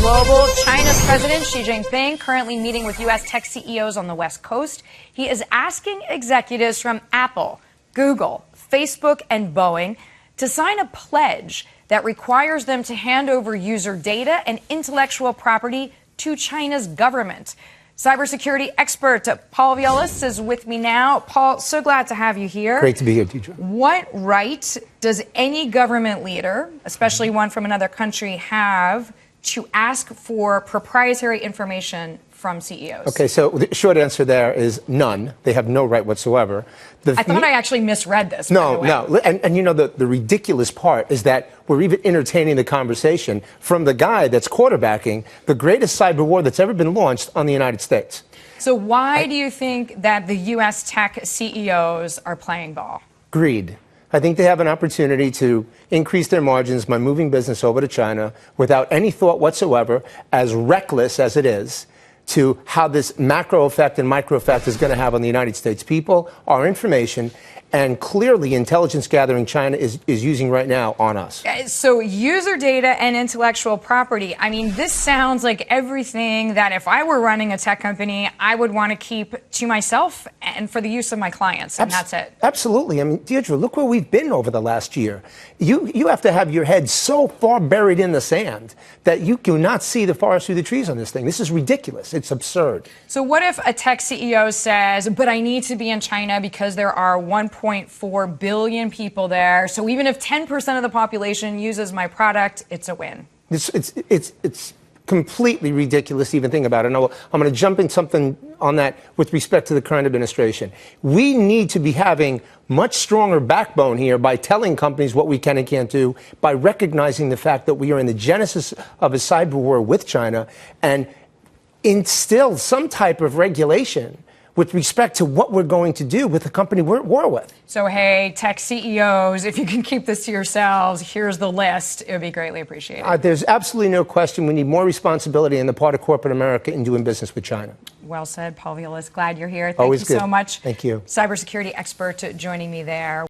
global. China's President Xi Jinping currently meeting with U.S. tech CEOs on the West Coast. He is asking executives from Apple, Google, Facebook, and Boeing to sign a pledge that requires them to hand over user data and intellectual property to China's government. Cybersecurity expert Paul Viollis is with me now. Paul, so glad to have you here. Great to be here, Deirdre. What right does any government leader, especially one from another country, have to ask for proprietary information from CEOs? Okay, so the short answer there is none. They have no right whatsoever. I thought I actually misread this. No. And you know, the ridiculous part is that we're even entertaining the conversation from the guy that's quarterbacking the greatest cyber war that's ever been launched on the United States. So why do you think that the U.S. tech CEOs are playing ball? Greed. I think they have an opportunity to increase their margins by moving business over to China without any thought whatsoever, as reckless as it is, to how this macro effect and micro effect is going to have on the United States people, our information, and clearly intelligence gathering China is using right now on us. So user data and intellectual property, I mean, this sounds like everything that if I were running a tech company, I would want to keep to myself and for the use of my clients, and that's it. Absolutely. I mean, Deirdre, look where we've been over the last year. You have to have your head so far buried in the sand that you do not see the forest through the trees on this thing. This is ridiculous. It's absurd. So what if a tech CEO says, but I need to be in China because there are 1.4 billion people there. So even if 10% of the population uses my product, it's a win. It's completely ridiculous to even think about it. And I'm going to jump in something on that with respect to the current administration. We need to be having much stronger backbone here by telling companies what we can and can't do, by recognizing the fact that we are in the genesis of a cyber war with China, and instill some type of regulation with respect to what we're going to do with the company we're at war with. So, hey, tech CEOs, if you can keep this to yourselves, here's the list. It would be greatly appreciated. There's absolutely no question we need more responsibility on the part of corporate America in doing business with China. Well said, Paul Viollis. Glad you're here. Thank Always you good. so much. Thank you. Cybersecurity expert joining me there.